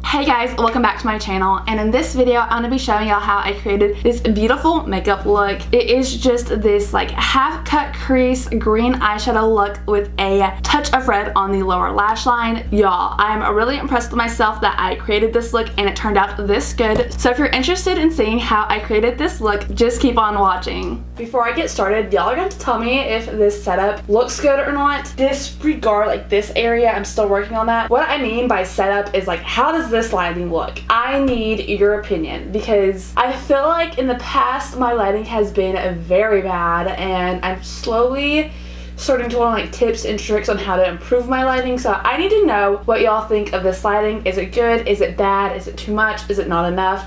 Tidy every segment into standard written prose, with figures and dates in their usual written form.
Hey guys, welcome back to my channel, and in this video I'm going to be showing y'all how I created this beautiful makeup look. It is just this like half cut crease green eyeshadow look with a touch of red on the lower lash line. Y'all, I'm really impressed with myself that I created this look and it turned out this good. So if you're interested in seeing how I created this look, just keep on watching. Before I get started, y'all are going to tell me if this setup looks good or not. Disregard like this area, I'm still working on that. What I mean by setup is like, how does this lighting look? I need your opinion because I feel like in the past my lighting has been very bad and I'm slowly starting to learn like tips and tricks on how to improve my lighting. So I need to know what y'all think of this lighting. Is it good? Is it bad? Is it too much? Is it not enough?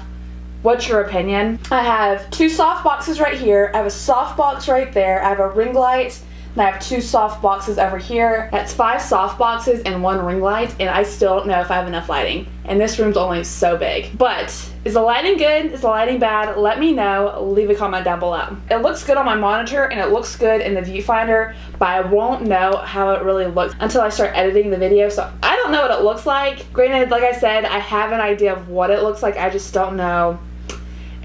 What's your opinion? I have two soft boxes right here. I have a soft box right there. I have a ring light. And I have two soft boxes over here. That's 5 soft boxes and 1 ring light, and I still don't know if I have enough lighting. And this room's only so big. But is the lighting good? Is the lighting bad? Let me know. Leave a comment down below. It looks good on my monitor and it looks good in the viewfinder, but I won't know how it really looks until I start editing the video. So I don't know what it looks like. Granted, like I said, I have an idea of what it looks like. I just don't know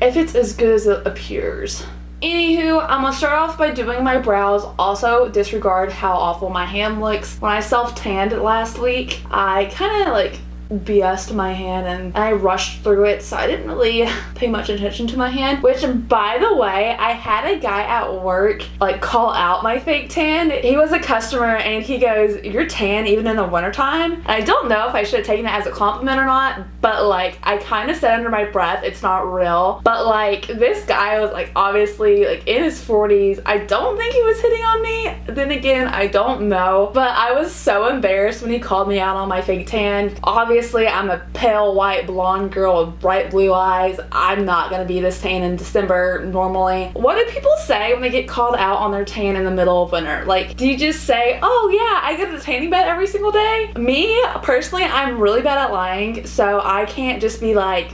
if it's as good as it appears. Anywho, I'm gonna start off by doing my brows. Also, disregard how awful my hand looks. When I self-tanned last week, I kind of like BS'd my hand and I rushed through it, so I didn't really pay much attention to my hand. Which, by the way, I had a guy at work like call out my fake tan. He was a customer and he goes, "You're tan even in the wintertime." And I don't know if I should have taken it as a compliment or not, but like I kind of said under my breath, it's not real. But like this guy was like obviously like in his 40s. I don't think he was hitting on me. Then again, I don't know. But I was so embarrassed when he called me out on my fake tan. Obviously, I'm a pale white blonde girl with bright blue eyes. I'm not gonna be this tan in December normally. What do people say when they get called out on their tan in the middle of winter? Like, do you just say, "Oh yeah, I go to the tanning bed every single day"? Me, personally, I'm really bad at lying, so I can't just be like,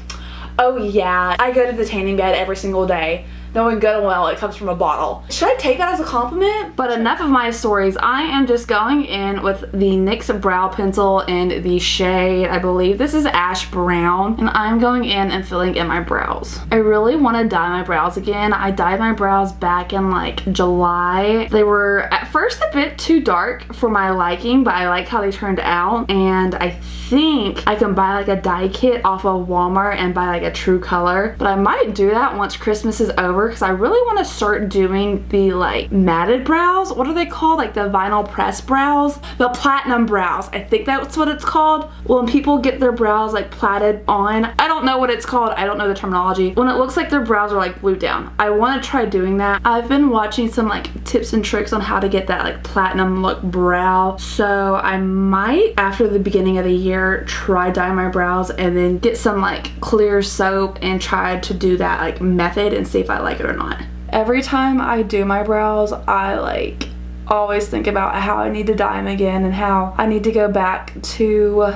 "Oh yeah, I go to the tanning bed every single day," knowing good and well it comes from a bottle. Should I take that as a compliment? But enough of my stories. I am just going in with the NYX brow pencil in the shade, I believe this is ash brown, and I'm going in and filling in my brows. I really want to dye my brows again. I dyed my brows back in like July. They were at first a bit too dark for my liking, but I like how they turned out, and I think I can buy like a dye kit off of Walmart and buy like a true color. But I might do that once Christmas is over, because I really want to start doing the like matted brows. What are they called? Like the vinyl press brows? The platinum brows. I think that's what it's called. When people get their brows like plaited on. I don't know what it's called. I don't know the terminology. When it looks like their brows are like glued down. I want to try doing that. I've been watching some like tips and tricks on how to get that like platinum look brow. So I might, after the beginning of the year, try dyeing my brows and then get some like clear soap and try to do that like method and see if I like it or not. Every time I do my brows, I like always think about how I need to dye them again and how I need to go back to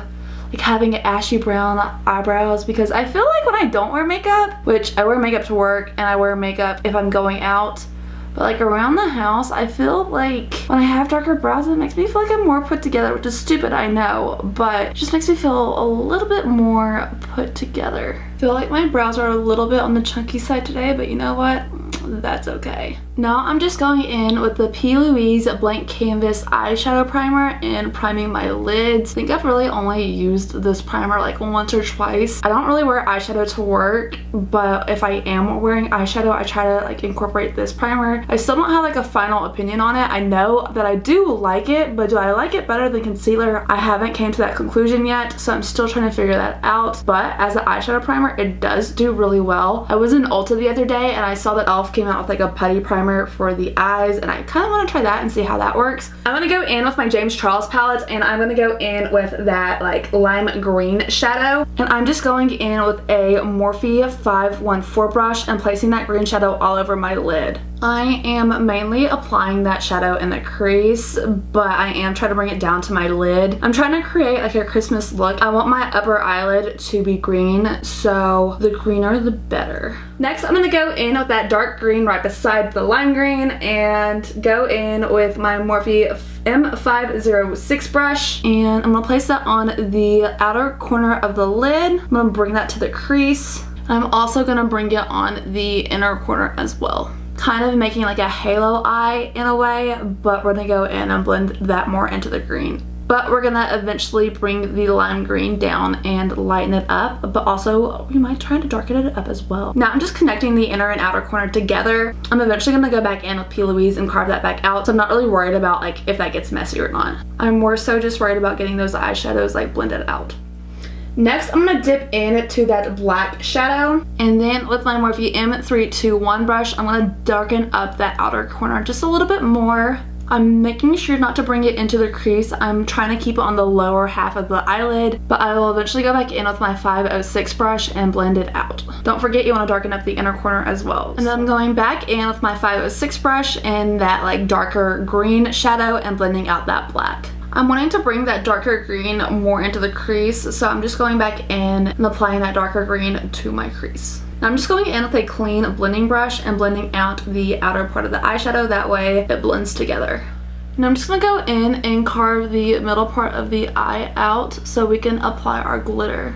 like having ashy brown eyebrows, because I feel like when I don't wear makeup, which I wear makeup to work and I wear makeup if I'm going out, but like around the house, I feel like when I have darker brows, it makes me feel like I'm more put together, which is stupid, I know, but it just makes me feel a little bit more put together. I feel like my brows are a little bit on the chunky side today, but you know what? That's okay. Now I'm just going in with the P. Louise Blank Canvas eyeshadow primer and priming my lids. I think I've really only used this primer like once or twice. I don't really wear eyeshadow to work, but if I am wearing eyeshadow, I try to like incorporate this primer. I still don't have like a final opinion on it. I know that I do like it, but do I like it better than concealer? I haven't came to that conclusion yet, so I'm still trying to figure that out. But as an eyeshadow primer, it does do really well. I was in Ulta the other day and I saw that e.l.f. came out with like a putty primer for the eyes, and I kind of want to try that and see how that works. I'm going to go in with my James Charles palette, and I'm going to go in with that like lime green shadow, and I'm just going in with a Morphe 514 brush and placing that green shadow all over my lid. I am mainly applying that shadow in the crease, but I am trying to bring it down to my lid. I'm trying to create like a Christmas look. I want my upper eyelid to be green, so the greener the better. Next, I'm going to go in with that dark green right beside the lime green and go in with my Morphe M506 brush, and I'm gonna place that on the outer corner of the lid. I'm gonna bring that to the crease. I'm also gonna bring it on the inner corner as well, kind of making like a halo eye in a way, but we're gonna go in and blend that more into the green. But we're gonna eventually bring the lime green down and lighten it up, but also we might try to darken it up as well. Now I'm just connecting the inner and outer corner together. I'm eventually gonna go back in with P. Louise and carve that back out, so I'm not really worried about like if that gets messy or not. I'm more so just worried about getting those eyeshadows like blended out. Next, I'm gonna dip into that black shadow, and then with my Morphe M321 brush, I'm gonna darken up that outer corner just a little bit more. I'm making sure not to bring it into the crease. I'm trying to keep it on the lower half of the eyelid, but I will eventually go back in with my 506 brush and blend it out. Don't forget you want to darken up the inner corner as well. And then I'm going back in with my 506 brush and that like darker green shadow and blending out that black. I'm wanting to bring that darker green more into the crease, so I'm just going back in and applying that darker green to my crease. Now I'm just going in with a clean blending brush and blending out the outer part of the eyeshadow, that way it blends together. Now I'm just going to go in and carve the middle part of the eye out so we can apply our glitter.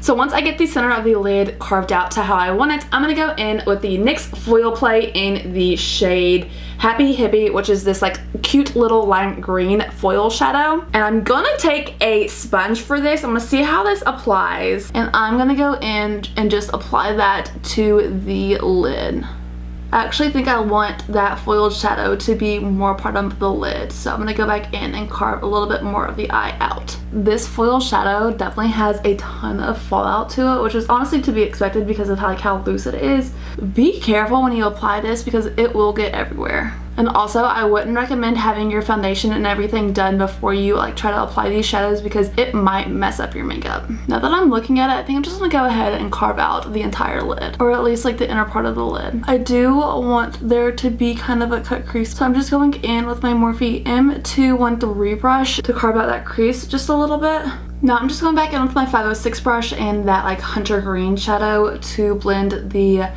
So once I get the center of the lid carved out to how I want it, I'm going to go in with the NYX Foil Play in the shade Happy Hippie, which is this like cute little lime green foil shadow. And I'm going to take a sponge for this. I'm going to see how this applies. And I'm going to go in and just apply that to the lid. I actually think I want that foiled shadow to be more part of the lid, so I'm going to go back in and carve a little bit more of the eye out. This foil shadow definitely has a ton of fallout to it, which is honestly to be expected because of how loose it is. Be careful when you apply this because it will get everywhere. And also, I wouldn't recommend having your foundation and everything done before you like try to apply these shadows because it might mess up your makeup. Now that I'm looking at it, I think I'm just gonna go ahead and carve out the entire lid, or at least like the inner part of the lid. I do want there to be kind of a cut crease, so I'm just going in with my Morphe M213 brush to carve out that crease just a little bit. Now I'm just going back in with my 506 brush and that like hunter green shadow to blend the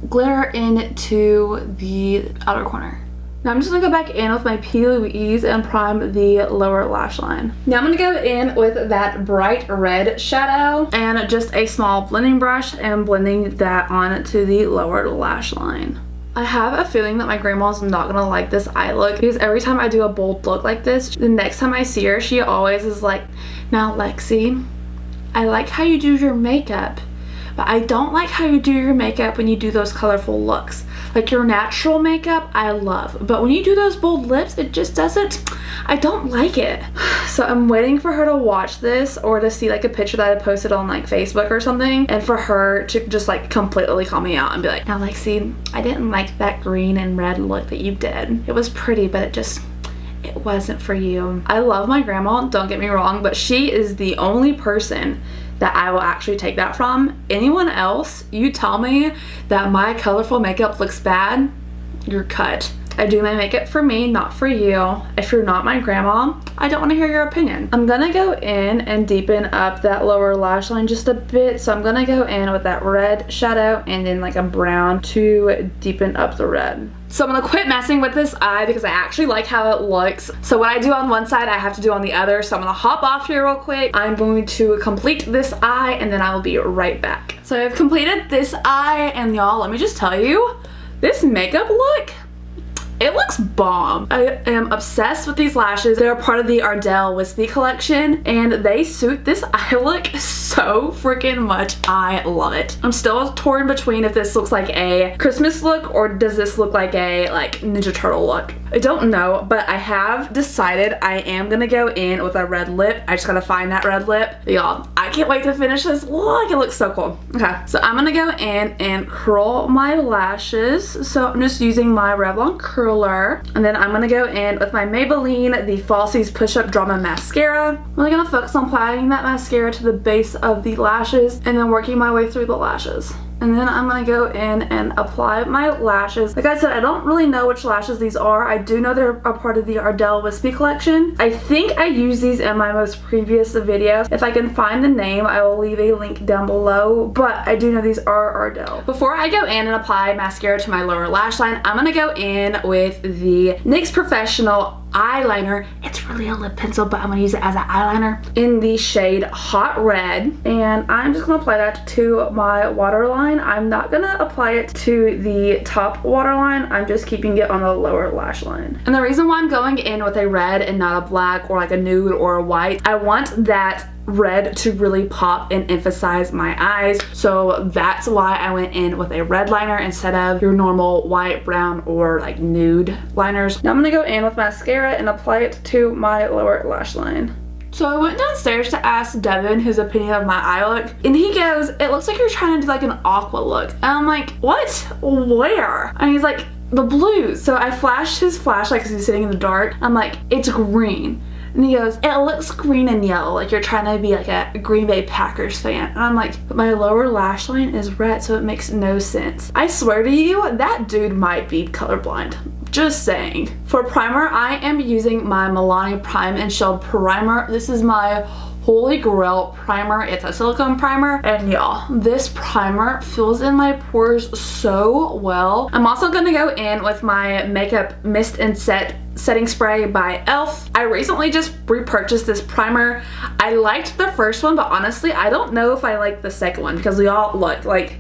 glitter into the outer corner. Now I'm just gonna go back in with my P. Louise and prime the lower lash line. Now I'm gonna go in with that bright red shadow and just a small blending brush and blending that on to the lower lash line. I have a feeling that my grandma's not gonna like this eye look because every time I do a bold look like this, the next time I see her, she always is like, "Now Lexi, I like how you do your makeup, but I don't like how you do your makeup when you do those colorful looks. Like your natural makeup, I love, but when you do those bold lips, it just doesn't, I don't like it." So I'm waiting for her to watch this or to see like a picture that I posted on like Facebook or something, and for her to just like completely call me out and be like, "Now Lexi, I didn't like that green and red look that you did. It was pretty, but it wasn't for you." I love my grandma, don't get me wrong, but she is the only person that I will actually take that from. Anyone else, you tell me that my colorful makeup looks bad, you're cut. I do my makeup for me, not for you. If you're not my grandma, I don't want to hear your opinion. I'm gonna go in and deepen up that lower lash line just a bit. So I'm gonna go in with that red shadow and then like a brown to deepen up the red. So I'm gonna quit messing with this eye because I actually like how it looks. So what I do on one side, I have to do on the other. So I'm gonna hop off here real quick. I'm going to complete this eye and then I will be right back. So I've completed this eye, and y'all, let me just tell you, this makeup look, it looks bomb. I am obsessed with these lashes. They're part of the Ardell Wispy collection and they suit this eye look so freaking much. I love it. I'm still torn between if this looks like a Christmas look or does this look like a like Ninja Turtle look. I don't know, but I have decided I am gonna go in with a red lip. I just gotta find that red lip. Y'all, I can't wait to finish this look. It looks so cool. Okay, so I'm gonna go in and curl my lashes. So I'm just using my Revlon curler. And then I'm gonna go in with my Maybelline, the Falsies Push Up Drama Mascara. I'm really gonna focus on applying that mascara to the base of the lashes and then working my way through the lashes. And then I'm gonna go in and apply my lashes. Like I said, I don't really know which lashes these are. I do know they're a part of the Ardell Wispy collection. I think I used these in my most previous video. If I can find the name, I will leave a link down below, but I do know these are Ardell. Before I go in and apply mascara to my lower lash line, I'm gonna go in with the NYX Professional eyeliner. It's really a lip pencil, but I'm gonna use it as an eyeliner in the shade Hot Red. And I'm just gonna apply that to my waterline. I'm not gonna apply it to the top waterline. I'm just keeping it on the lower lash line. And the reason why I'm going in with a red and not a black or like a nude or a white, I want that red to really pop and emphasize my eyes. So that's why I went in with a red liner instead of your normal white, brown, or like nude liners. Now I'm gonna go in with mascara and apply it to my lower lash line. So I went downstairs to ask Devin his opinion of my eye look, and he goes, it looks like you're trying to do like an aqua look. And I'm like, what? Where? And he's like, the blues. So I flashed his flashlight because he's sitting in the dark. I'm like, it's green. And he goes, it looks green and yellow, like you're trying to be like a Green Bay Packers fan. And I'm like, but my lower lash line is red, so it makes no sense. I swear to you, that dude might be colorblind. Just saying. For primer, I am using my Milani Prime and Shell Primer. This is my holy grail primer. It's a silicone primer, and y'all, this primer fills in my pores so well. I'm also gonna go in with my Makeup Mist and Setting Spray by e.l.f. I recently just repurchased this primer. I liked the first one, but honestly, I don't know if I like the second one because y'all, look, like,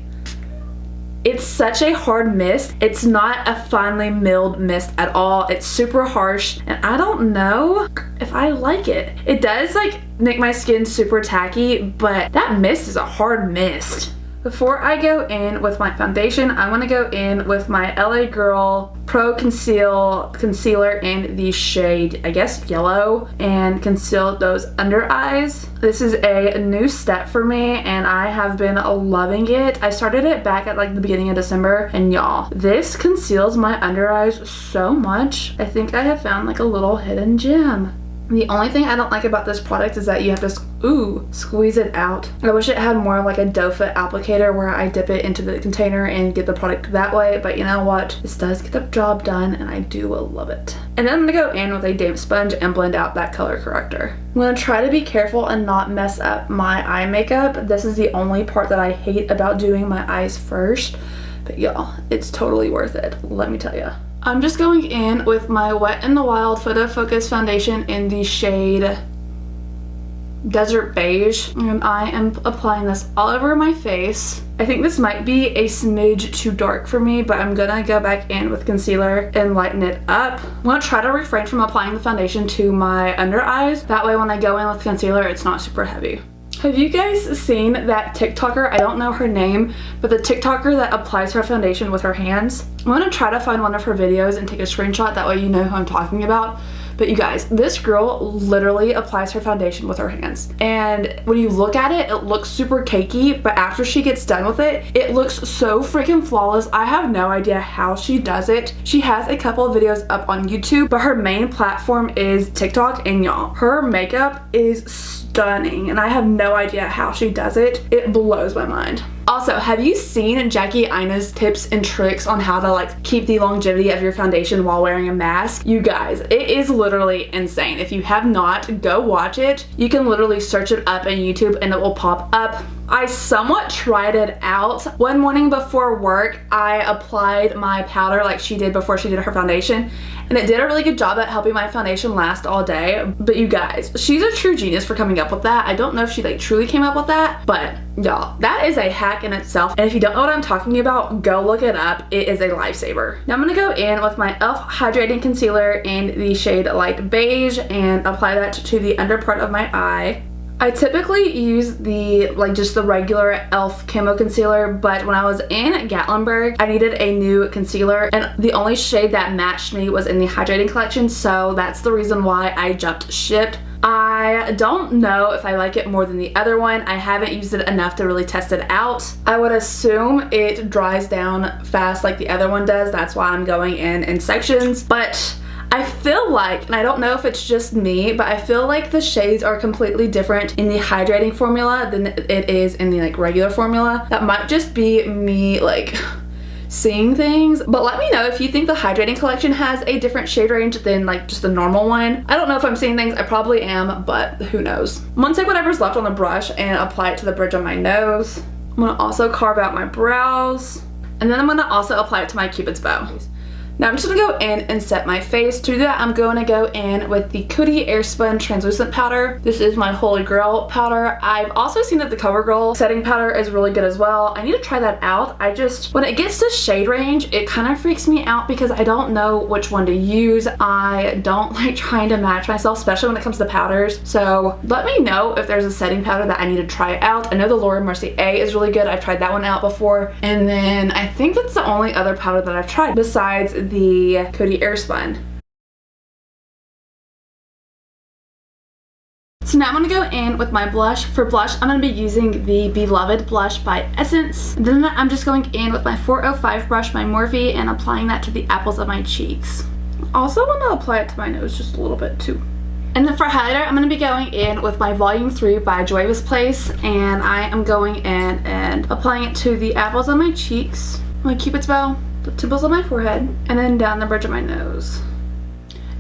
it's such a hard mist. It's not a finely milled mist at all. It's super harsh, and I don't know if I like it. It does like make my skin super tacky, but that mist is a hard mist. Before I go in with my foundation, I'm gonna go in with my LA Girl Pro Concealer in the shade, I guess, yellow, and conceal those under eyes. This is a new step for me, and I have been loving it. I started it back at like the beginning of December, and y'all, this conceals my under eyes so much. I think I have found like a little hidden gem. The only thing I don't like about this product is that you have to squeeze it out. I wish it had more like a doe foot applicator where I dip it into the container and get the product that way, but you know what? This does get the job done, and I do love it. And then I'm gonna go in with a damp sponge and blend out that color corrector. I'm gonna try to be careful and not mess up my eye makeup. This is the only part that I hate about doing my eyes first, but y'all, it's totally worth it, let me tell you. I'm just going in with my Wet n Wild Photo Focus foundation in the shade Desert Beige, and I am applying this all over my face. I think this might be a smidge too dark for me, but I'm gonna go back in with concealer and lighten it up. I'm gonna try to refrain from applying the foundation to my under eyes. That way when I go in with concealer, it's not super heavy. Have you guys seen that TikToker? I don't know her name, but the TikToker that applies her foundation with her hands. I'm gonna try to find one of her videos and take a screenshot, that way you know who I'm talking about. But you guys, this girl literally applies her foundation with her hands. And when you look at it, it looks super cakey, but after she gets done with it, it looks so freaking flawless. I have no idea how she does it. She has a couple of videos up on YouTube, but her main platform is TikTok, and y'all, her makeup is stunning, and I have no idea how she does it. It blows my mind. Also, have you seen Jackie Aina's tips and tricks on how to like keep the longevity of your foundation while wearing a mask? You guys, it is literally insane. If you have not, go watch it. You can literally search it up on YouTube and it will pop up. I somewhat tried it out. One morning before work, I applied my powder like she did before she did her foundation, and it did a really good job at helping my foundation last all day. But you guys, she's a true genius for coming up with that. I don't know if she like truly came up with that, but y'all, that is a hack in itself. And if you don't know what I'm talking about, go look it up. It is a lifesaver. Now I'm gonna go in with my e.l.f. Hydrating Concealer in the shade Light Beige and apply that to the under part of my eye. I typically use the just the regular e.l.f. Camo Concealer, but when I was in Gatlinburg, I needed a new concealer, and the only shade that matched me was in the Hydrating Collection, so that's the reason why I jumped ship. I don't know if I like it more than the other one. I haven't used it enough to really test it out. I would assume it dries down fast like the other one does. That's why I'm going in sections, but I feel like, and I don't know if it's just me, but I feel like the shades are completely different in the hydrating formula than it is in the like regular formula. That might just be me like seeing things, but let me know if you think the Hydrating Collection has a different shade range than like just the normal one. I don't know if I'm seeing things. I probably am, but who knows. I'm gonna take whatever's left on the brush and apply it to the bridge of my nose. I'm gonna also carve out my brows, and then I'm gonna also apply it to my Cupid's bow. Now I'm just going to go in and set my face. To do that, I'm going to go in with the Coty Airspun Translucent Powder. This is my Holy Grail powder. I've also seen that the CoverGirl setting powder is really good as well. I need to try that out. When it gets to shade range, it kind of freaks me out because I don't know which one to use. I don't like trying to match myself, especially when it comes to powders. So let me know if there's a setting powder that I need to try out. I know the Laura Mercier is really good. I've tried that one out before. And then I think that's the only other powder that I've tried besides the Coty Airspun. So now I'm going to go in with my blush. For blush, I'm going to be using the Beloved blush by Essence. Then I'm just going in with my 405 brush by Morphe and applying that to the apples of my cheeks. Also want to apply it to my nose just a little bit too. And then for highlighter, I'm going to be going in with my Volume 3 by Joyous Place, and I am going in and applying it to the apples of my cheeks, my cupid's bow, the temples of my forehead, and then down the bridge of my nose.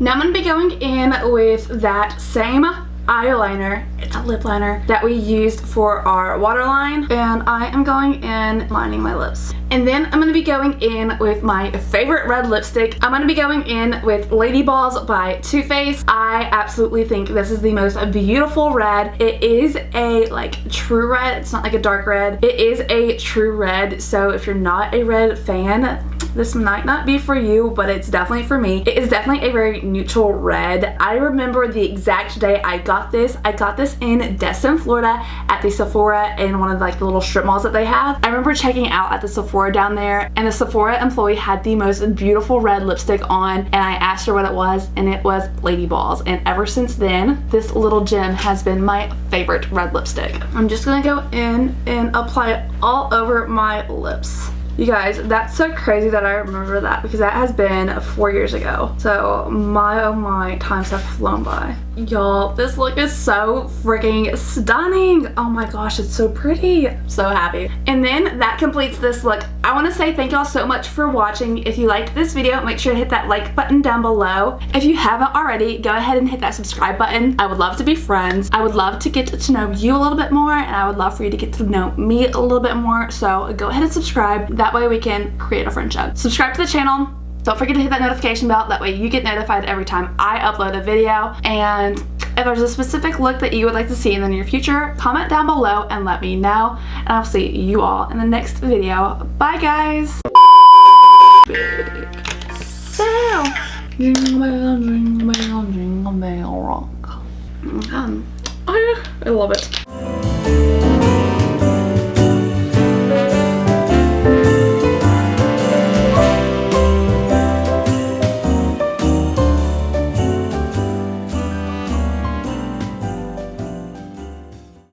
Now I'm going to be going in with that same eyeliner, it's a lip liner, that we used for our waterline, and I am going in lining my lips. And then I'm going to be going in with my favorite red lipstick. I'm going to be going in with Lady Balls by Too Faced. I absolutely think this is the most beautiful red. It is a like true red. It's not like a dark red. It is a true red. So if you're not a red fan, this might not be for you, but it's definitely for me. It is definitely a very neutral red. I remember the exact day I got this. I got this in Destin, Florida at the Sephora in one of like the little strip malls that they have. I remember checking out at the Sephora down there, and the Sephora employee had the most beautiful red lipstick on, and I asked her what it was, and it was Lady Balls. And ever since then, this little gem has been my favorite red lipstick. I'm just gonna go in and apply it all over my lips. You guys, that's so crazy that I remember that because that has been 4 years ago. So my oh my, times have flown by. Y'all, this look is so freaking stunning. Oh my gosh, it's so pretty. I'm so happy. And then that completes this look. I want to say thank y'all so much for watching. If you liked this video, make sure to hit that like button down below. If you haven't already, go ahead and hit that subscribe button. I would love to be friends. I would love to get to know you a little bit more, and I would love for you to get to know me a little bit more. So go ahead and subscribe. That way we can create a friendship. Subscribe to the channel. Don't forget to hit that notification bell. That way you get notified every time I upload a video. And if there's a specific look that you would like to see in the near future, comment down below and let me know. And I'll see you all in the next video. Bye guys. So, jingle bell, jingle bell, jingle bell rock. I love it.